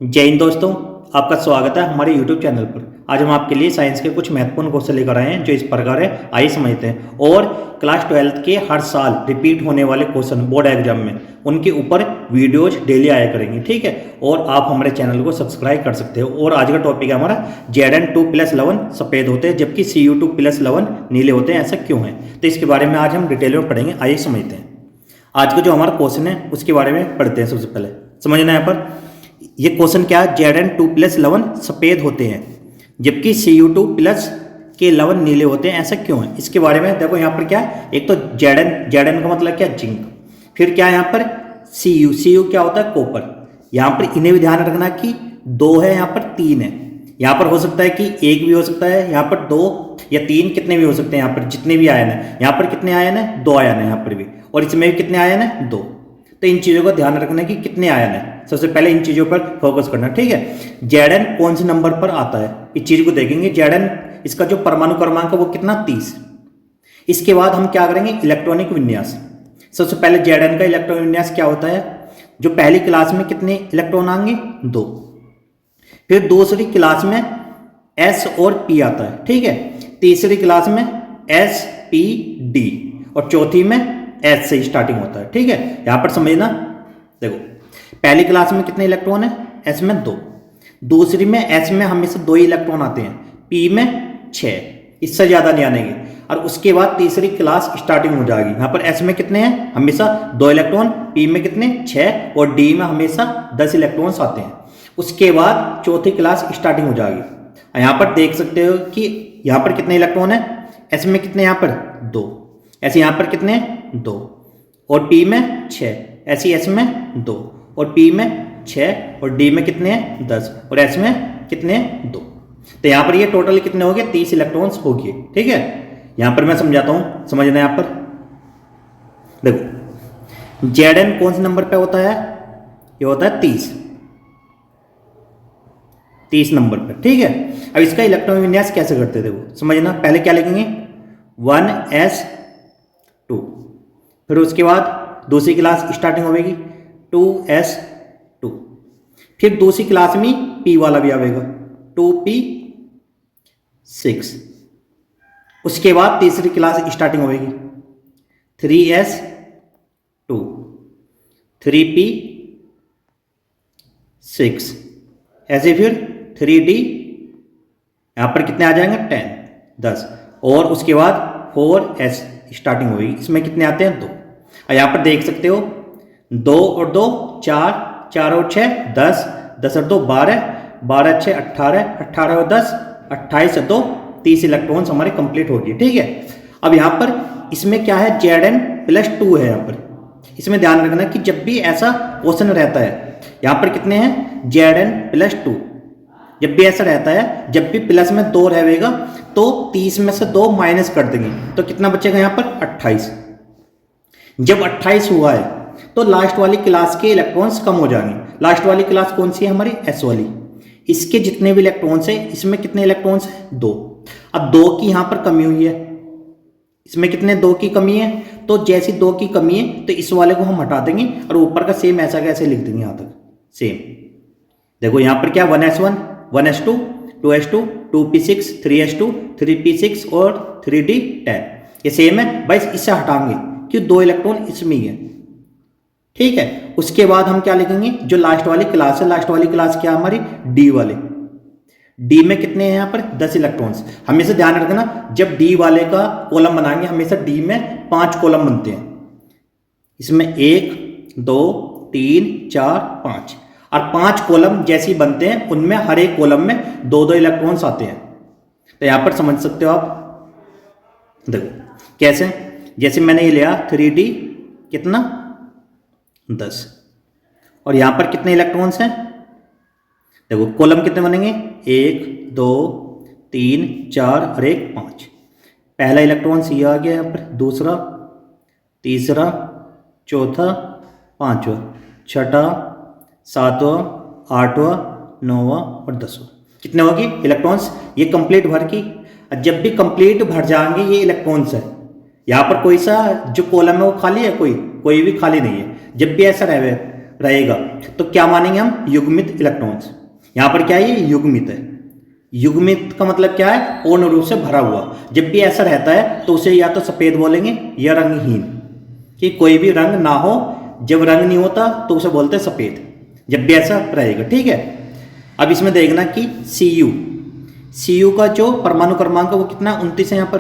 जय हिंद दोस्तों, आपका स्वागत है हमारे YouTube चैनल पर। आज हम आपके लिए साइंस के कुछ महत्वपूर्ण क्वेश्चन लेकर आए हैं जो इस प्रकार है, आइए समझते हैं। और क्लास 12 के हर साल रिपीट होने वाले क्वेश्चन बोर्ड एग्जाम में उनके ऊपर वीडियोज डेली आया करेंगी, ठीक है। और आप हमारे चैनल को सब्सक्राइब कर सकते हो। और आज का टॉपिक है हमारा Zn2+11 सफ़ेद होते हैं जबकि Cu2+11 नीले होते हैं, ऐसा क्यों है। तो इसके बारे में आज हम डिटेल में पढ़ेंगे, आइए समझते हैं। आज का जो हमारा क्वेश्चन है उसके बारे में पढ़ते हैं। सबसे पहले समझना है यहाँ पर ये क्वेश्चन क्या है। Zn2+11 सफ़ेद होते हैं जबकि Cu2+11 नीले होते हैं, ऐसा क्यों है। इसके बारे में देखो यहाँ पर क्या है। एक तो Zn का मतलब क्या है, जिंक। फिर क्या है यहाँ पर Cu क्या होता है, कॉपर। यहाँ पर इन्हें भी ध्यान रखना कि 2 है, यहाँ पर 3 है। यहाँ पर हो सकता है कि 1 भी हो सकता है, यहाँ पर 2 या 3 कितने भी हो सकते हैं। यहाँ पर जितने भी आयन है, यहाँ पर कितने आयन है, 2 आयन है यहाँ पर भी। और इसमें भी कितने आयन है, 2। तो इन चीज़ों का ध्यान रखना कि कितने आयन है, सबसे पहले इन चीज़ों पर फोकस करना, ठीक है। Zn कौन से नंबर पर आता है, इस चीज़ को देखेंगे। Zn इसका जो परमाणु क्रमांक है वो कितना, 30। इसके बाद हम क्या करेंगे, इलेक्ट्रॉनिक विन्यास। सबसे पहले Zn का इलेक्ट्रॉनिक विन्यास क्या होता है, जो पहली क्लास में कितने इलेक्ट्रॉन आएंगे, 2। फिर दूसरी क्लास में S और P आता है, ठीक है। तीसरी क्लास में S P D और चौथी में S से स्टार्टिंग होता है, ठीक है। यहां पर समझना, देखो पहली क्लास में कितने इलेक्ट्रॉन है, S में 2। दूसरी में S में हमेशा 2 ही इलेक्ट्रॉन आते हैं, P में 6, इससे ज्यादा नहीं आनेंगे। और उसके बाद तीसरी क्लास स्टार्टिंग हो जाएगी। यहाँ पर S में कितने हैं, हमेशा 2 इलेक्ट्रॉन, P में कितने 6 और D में हमेशा 10 इलेक्ट्रॉन्स आते हैं। उसके बाद चौथी क्लास स्टार्टिंग हो जाएगी। यहाँ पर देख सकते हो कि यहाँ पर कितने इलेक्ट्रॉन है, S में कितने, यहाँ पर 2, ऐसे यहाँ पर कितने 2 और P में 6, ऐसे S में 2 और P में 6 और D में कितने हैं, 10 और S में कितने 2। तो यहाँ पर ये टोटल कितने हो गए, 30 इलेक्ट्रॉन्स हो गए, ठीक है। यहाँ पर मैं समझाता हूँ, समझना यहाँ पर। देखो Zn कौन से नंबर पे होता है, ये होता है 30 नंबर पर, ठीक है। अब इसका इलेक्ट्रॉन विन्यास कैसे करते थे वो समझना। पहले क्या लिखेंगे, 1s2। फिर उसके बाद दूसरी क्लास स्टार्टिंग होगी 2s2। फिर दूसरी क्लास में P वाला भी आएगा 2p6। उसके बाद तीसरी क्लास स्टार्टिंग होगी 3s2 3p6, ऐसे फिर 3d, यहां पर कितने आ जाएंगे 10। और उसके बाद 4s स्टार्टिंग होगी, इसमें कितने आते हैं 2। और यहाँ पर देख सकते हो 2 और 2 4, 4 और 6 10, 10 और 2 12, 12 6 18, 18 और 10 28 और 2 30 इलेक्ट्रॉन्स हमारे कंप्लीट हो गए, ठीक है। अब यहाँ पर इसमें क्या है, Zn+2 है। यहाँ पर इसमें ध्यान रखना कि जब भी ऐसा क्वेश्चन रहता है, यहाँ पर कितने हैं, Zn+2। जब भी ऐसा रहता है, जब भी प्लस में 2 रहेगा तो 30 में से 2 माइनस कर देंगे तो कितना बचेगा, यहाँ पर 28। जब 28 हुआ है तो लास्ट वाली क्लास के इलेक्ट्रॉन्स कम हो जाएंगे। लास्ट वाली क्लास कौन सी है, हमारी S वाली। इसके जितने भी इलेक्ट्रॉन्स है, इसमें कितने इलेक्ट्रॉन्स है, 2। अब 2 की यहाँ पर कमी हुई है, इसमें कितने 2 की कमी है। तो जैसी 2 की कमी है तो इस वाले को हम हटा देंगे और ऊपर का सेम ऐसा कैसे लिख देंगे, यहाँ तक सेम। देखो यहाँ पर क्या 1s1 1s2 2s2 2p6 3s2 3p6 और 3d10, ये सेम है। बस इससे हटाएंगे कि 2 इलेक्ट्रॉन इसमें ही है, ठीक है। उसके बाद हम क्या लिखेंगे, जो लास्ट वाली क्लास है, लास्ट वाली क्लास क्या हमारी D वाले। D में कितने हैं, यहाँ पर 10 इलेक्ट्रॉन्स। हमेशा ध्यान रखना, जब D वाले का कॉलम बनाएंगे हमेशा D में 5 कॉलम बनते हैं। इसमें 1 2 3 4 5 और 5 कॉलम जैसे ही बनते हैं उनमें हर एक कॉलम में 2-2 इलेक्ट्रॉन्स आते हैं। तो यहाँ पर समझ सकते हो आप। देखो कैसे, जैसे मैंने ये लिया 3d कितना 10 और यहाँ पर कितने इलेक्ट्रॉन्स हैं, देखो कॉलम कितने बनेंगे 1 2 3 4 और 1 5। पहला इलेक्ट्रॉन ये आ गया यहाँ पर, दूसरा तीसरा चौथा पांचवा छठा सातवां आठवां नौवां और 10वां। कितने होगी इलेक्ट्रॉन्स, ये कंप्लीट भर की। जब भी कंप्लीट भर जाएंगे ये इलेक्ट्रॉन्स है, यहाँ पर कोई सा जो कॉलम है वो खाली है, कोई भी खाली नहीं है। जब भी ऐसा रहे रहेगा तो क्या मानेंगे हम, युग्मित इलेक्ट्रॉन्स। यहाँ पर क्या है, ये युग्मित है। युग्मित का मतलब क्या है, पूर्ण रूप से भरा हुआ। जब भी ऐसा रहता है तो उसे या तो सफेद बोलेंगे या रंगहीन, कि कोई भी रंग ना हो। जब रंग नहीं होता तो उसे बोलते हैं सफेद, जब भी ऐसा रहेगा। ठीक है, अब इसमें देखना कि Cu का जो परमाणु क्रमांक है वो कितना, 29 है यहाँ पर।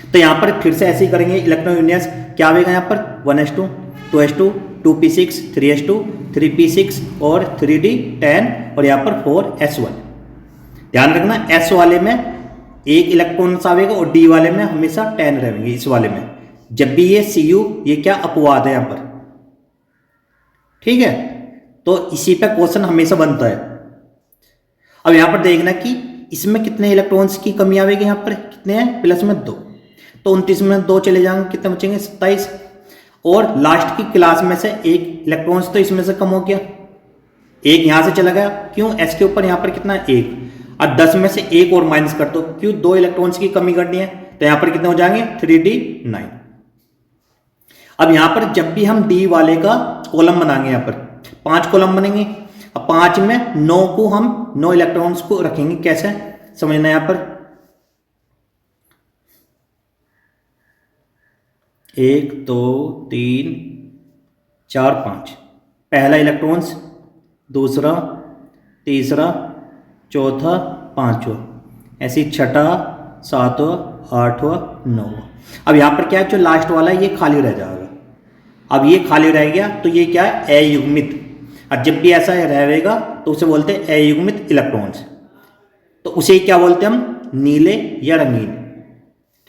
तो यहाँ पर फिर से ऐसे ही करेंगे इलेक्ट्रॉन विन्यास। क्या आएगा यहाँ पर, 1s2, 2s2, 2p6, 3s2, 3p6 और 3d10 और यहाँ पर 4s1। ध्यान रखना S वाले में एक इलेक्ट्रॉन आवेगा और D वाले में हमेशा 10 रहेंगे। इस वाले में जब भी ये Cu, ये क्या अपवाद है यहाँ पर। ठीक है, तो इसी पे क्वेश्चन हमेशा बनता है। अब यहाँ पर देखना कि इसमें कितने इलेक्ट्रॉन्स की कमी आवेगी। यहाँ पर कितने हैं, प्लस में 2, तो 29 में 2 चले जाएंगे, कितने बचेंगे, 27। और लास्ट की क्लास में से एक इलेक्ट्रॉन्स तो इसमें से कम हो गया, एक यहां से चला गया। क्यों, S के ऊपर यहाँ पर कितना है, 1। और 10 में से एक और माइनस कर दो, क्यों, 2 इलेक्ट्रॉन्स की कमी करनी है। तो यहाँ पर कितने हो जाएंगे, 3d9। अब यहाँ पर जब भी हम D वाले का कॉलम बनाएंगे, यहाँ पर 5 कॉलम बनेंगे। अब 5 में 9 को हम 9 इलेक्ट्रॉन्स को रखेंगे। कैसे समझना, यहाँ पर 1 2 3 4 5, पहला इलेक्ट्रॉन्स, दूसरा, तीसरा, चौथा, पांचवा, ऐसी छठा, सातवां, आठवां, नौवां। अब यहाँ पर क्या है, जो लास्ट वाला है ये खाली रह जाएगा। अब ये खाली रह गया तो ये क्या है, अयुग्मित। और जब भी ऐसा रहेगा तो उसे बोलते हैं अयुग्मित इलेक्ट्रॉन्स। तो उसे क्या बोलते हैं हम, नीले या रंगीन।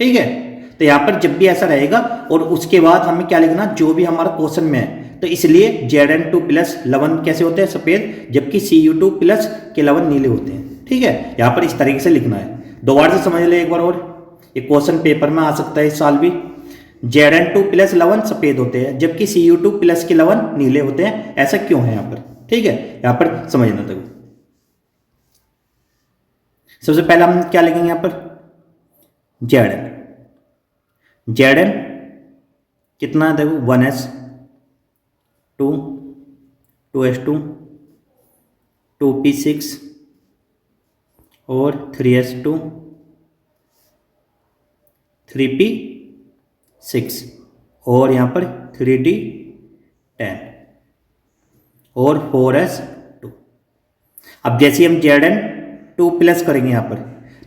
ठीक है, तो यहाँ पर जब भी ऐसा रहेगा और उसके बाद हमें क्या लिखना, जो भी हमारा क्वेश्चन में है। तो इसलिए Zn2 प्लस लवन कैसे होते हैं, सफेद, जबकि Cu2 प्लस के लवन नीले होते हैं। ठीक है, यहाँ पर इस तरीके से लिखना है। दोबारा से समझ ले एक बार और, ये क्वेश्चन पेपर में आ सकता है इस साल भी। Zn2 प्लस लवन सफेद होते हैं, जबकि Cu2 प्लस के लवन नीले होते हैं। ऐसा क्यों है यहाँ पर। ठीक है, यहाँ पर समझना। देखो सबसे पहले हम क्या लिखेंगे यहाँ पर, Zn कितना है, देखो 1s2, 2s2, 2p6 और 3s2, 3p6 और यहाँ पर 3d10 और 4s2। अब जैसे हम Zn2 प्लस करेंगे, यहाँ पर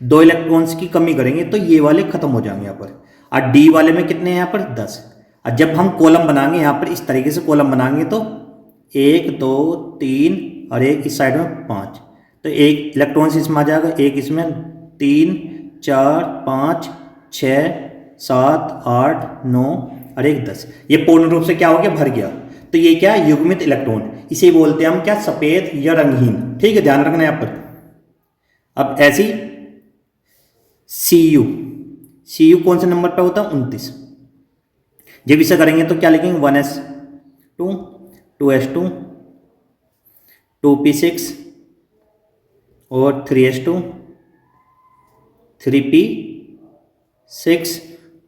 2 इलेक्ट्रॉन्स की कमी करेंगे तो ये वाले खत्म हो जाएंगे यहाँ पर। और D वाले में कितने हैं, यहाँ पर 10। और जब हम कॉलम बनाएंगे, यहाँ पर इस तरीके से कॉलम बनाएंगे तो 1 2 3 और एक इस साइड में 5, तो एक इलेक्ट्रॉन्स इसमें आ जाएगा, एक इसमें, 3 4 5 6 7 8 9 और एक 10। ये पूर्ण रूप से क्या हो गया, भर गया। तो ये क्या है, युग्मित इलेक्ट्रॉन। इसे बोलते हैं हम क्या, सफेद या रंगहीन। ठीक है, ध्यान रखना यहाँ पर। अब ऐसी Cu कौन से नंबर पे होता है, 29। जब इसे करेंगे तो क्या लिखेंगे, 1s2, 2s2, 2p6 और 3s2, 3p6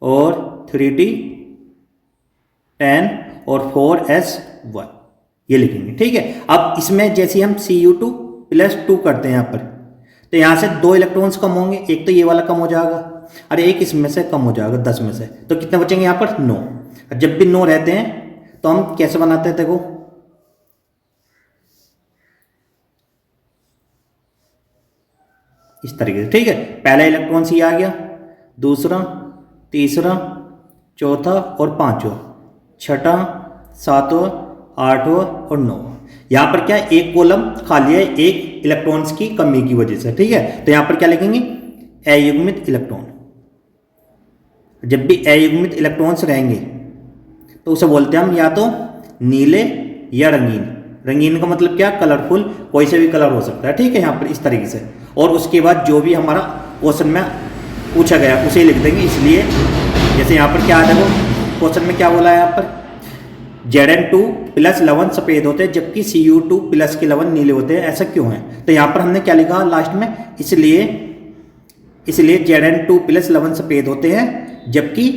और 3d10 और 4s1 ये लिखेंगे। ठीक है, अब इसमें जैसे हम Cu2 प्लस 2 करते हैं यहाँ पर, तो यहाँ से 2 इलेक्ट्रॉन्स कम होंगे। एक तो ये वाला कम हो जाएगा और एक इसमें से कम हो जाएगा 10 में से। तो कितने बचेंगे यहाँ पर, 9। जब भी 9 रहते हैं तो हम कैसे बनाते हैं, देखो इस तरीके से। ठीक है, पहला इलेक्ट्रॉन सी आ गया, दूसरा, तीसरा, चौथा और पांचवा, छठा, सातवां, आठवां और नौवां। यहाँ पर क्या है, एक कॉलम खाली है एक इलेक्ट्रॉन्स की कमी की वजह से। ठीक है, तो यहाँ पर क्या लिखेंगे, अयुग्मित इलेक्ट्रॉन। जब भी अयुग्मित इलेक्ट्रॉन्स रहेंगे तो उसे बोलते हैं हम या तो नीले या रंगीन। रंगीन का मतलब क्या, कलरफुल, कोई से भी कलर हो सकता है। ठीक है, यहाँ पर इस तरीके से। और उसके बाद जो भी हमारा क्वेश्चन में पूछा गया उसे लिख देंगे। इसलिए जैसे यहाँ पर क्या है, देखो क्वेश्चन में क्या बोला है, यहाँ पर Zn2 प्लस लवन सफेद होते हैं, जबकि Cu2 प्लस के लवन नीले होते हैं। ऐसा क्यों है, तो यहाँ पर हमने क्या लिखा लास्ट में, इसलिए Zn2 प्लस लवन सफेद होते हैं, जबकि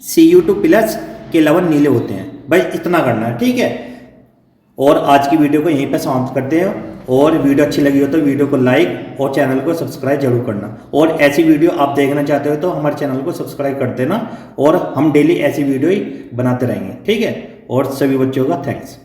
Cu2 प्लस के लवन नीले होते हैं। भाई इतना करना है। ठीक है, और आज की वीडियो को यहीं पे समाप्त करते हैं। और वीडियो अच्छी लगी हो तो वीडियो को लाइक और चैनल को सब्सक्राइब जरूर करना। और ऐसी वीडियो आप देखना चाहते हो तो हमारे चैनल को सब्सक्राइब कर देना, और हम डेली ऐसी वीडियो ही बनाते रहेंगे। ठीक है, और सभी बच्चों का थैंक्स।